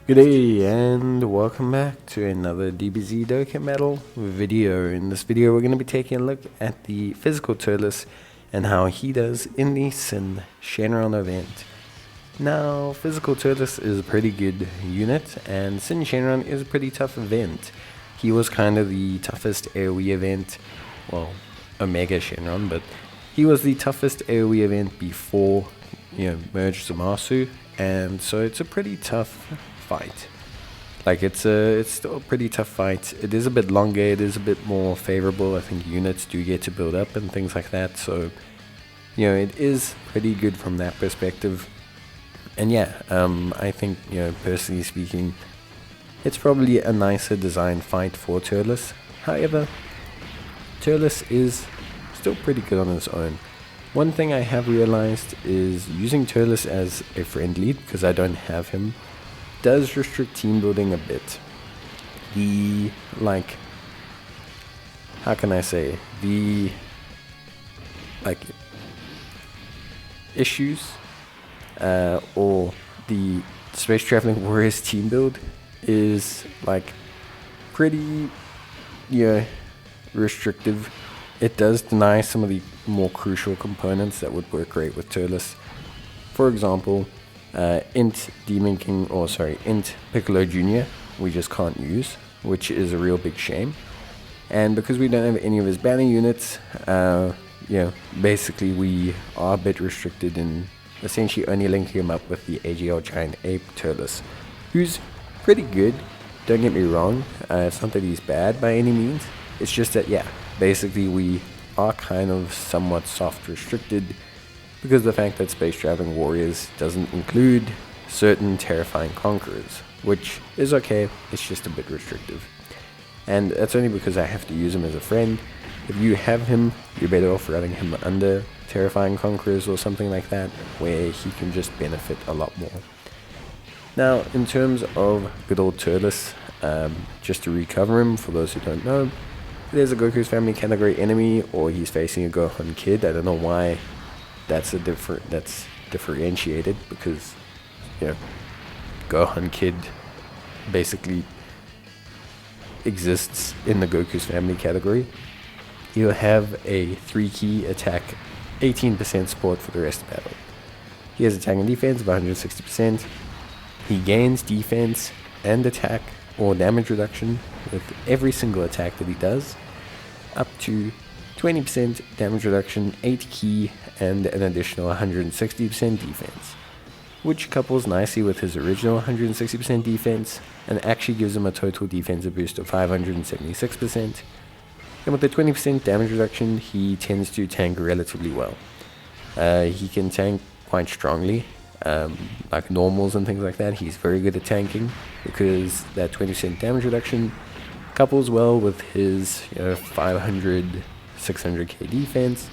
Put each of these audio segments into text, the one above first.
Good day and welcome back to another Dbz Dokkan Metal video. In this video we're going to be taking a look at the physical Turles and how he does in the Syn Shenron event. Now, physical Turles is a pretty good unit and Syn Shenron is a pretty tough event. He was kind of the toughest AoE event, well, Omega Shenron, but he was the toughest AoE event before, merged Zamasu, and so it's a pretty tough fight. Like it's still a pretty tough fight. It is a bit longer, it is a bit more favorable. I think units do get to build up and things like that, so it is pretty good from that perspective. And I think, personally speaking, it's probably a nicer design fight for Turles. However, Turles is still pretty good on his own. One thing I have realized is using Turles as a friend lead, because I don't have him, does restrict team building a bit. The, how can I say, the, issues, or the Space Traveling Warriors team build is, pretty, restrictive. It does deny some of the more crucial components that would work great with Turles. For example, int Demon King, int Piccolo Jr. we just can't use, which is a real big shame. And because we don't have any of his banner units, basically we are a bit restricted in essentially only linking him up with the AGL Giant Ape Turles, who's pretty good, don't get me wrong. It's not that he's bad by any means, it's just that basically we are kind of somewhat soft restricted because of the fact that Space Traveling Warriors doesn't include certain terrifying conquerors, which is okay, it's just a bit restrictive. And that's only because I have to use him as a friend. If you have him, you're better off running him under terrifying conquerors or something like that, where he can just benefit a lot more. Now, in terms of good old Turles, just to recover him, for those who don't know, there's a Goku's family category enemy, or he's facing a Gohan kid. I don't know why that's differentiated, because Gohan kid basically exists in the Goku's family category. He'll have a 3-key attack, 18% support for the rest of the battle. He has attack and defense of 160%. He gains defense and attack or damage reduction with every single attack that he does, up to 20% damage reduction, 8 key, and an additional 160% defense, which couples nicely with his original 160% defense and actually gives him a total defensive boost of 576%. And with the 20% damage reduction, he tends to tank relatively well. He can tank quite strongly, like normals and things like that. He's very good at tanking because that 20% damage reduction couples well with his 500, 600k defense,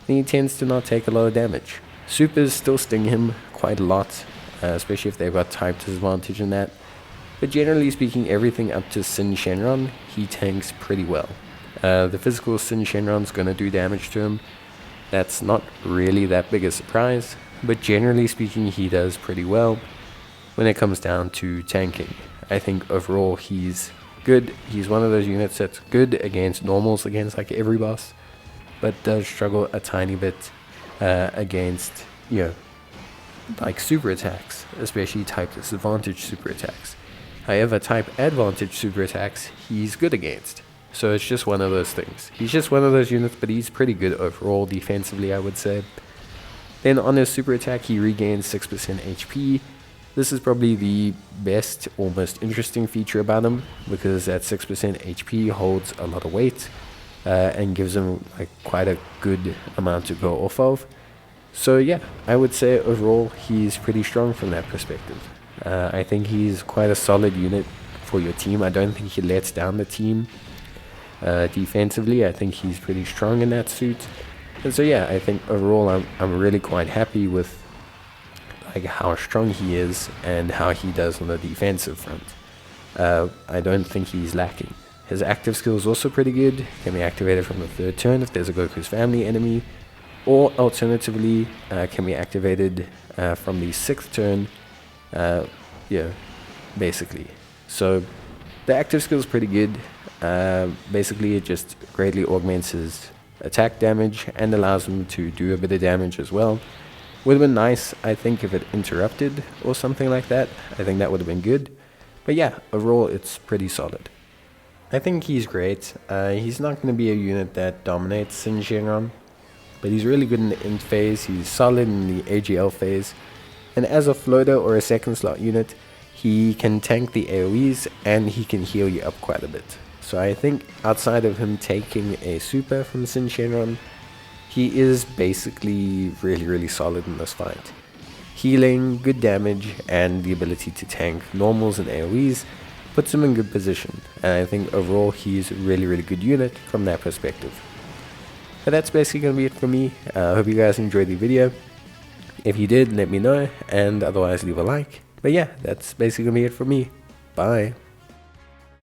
and he tends to not take a lot of damage. Supers still sting him quite a lot, especially if they've got type disadvantage in that. But generally speaking, everything up to Syn Shenron, he tanks pretty well. The physical Syn Shenron's going to do damage to him. That's not really that big a surprise, but generally speaking, he does pretty well when it comes down to tanking. I think overall he's good. He's one of those units that's good against normals, against every boss, but does struggle a tiny bit against, super attacks, especially type disadvantage super attacks. However, type advantage super attacks, he's good against. So it's just one of those things. He's just one of those units, but he's pretty good overall defensively, I would say. Then on his super attack, he regains 6% HP. This is probably the best or most interesting feature about him, because that 6% HP holds a lot of weight and gives him quite a good amount to go off of. So I would say overall he's pretty strong from that perspective. I think he's quite a solid unit for your team. I don't think he lets down the team defensively. I think he's pretty strong in that suit. And so I think overall I'm really quite happy with how strong he is and how he does on the defensive front. I don't think he's lacking. His active skill is also pretty good. Can be activated from the 3rd turn if there's a Goku's family enemy, or alternatively can be activated from the 6th turn yeah, basically. So the active skill is pretty good. Basically, it just greatly augments his attack damage and allows him to do a bit of damage as well. Would have been nice, I think, if it interrupted or something like that. I think that would have been good. But yeah, overall, it's pretty solid. I think he's great. He's not going to be a unit that dominates Syn Shenron, but he's really good in the int phase. He's solid in the AGL phase. And as a floater or a second slot unit, he can tank the AoEs and he can heal you up quite a bit. So I think outside of him taking a super from Syn Shenron, he is basically really solid in this fight. Healing, good damage, and the ability to tank normals and AoEs puts him in good position. And I think overall he's a really good unit from that perspective. But that's basically going to be it for me. I hope you guys enjoyed the video. If you did, let me know, and otherwise leave a like. But yeah, that's basically going to be it for me. Bye.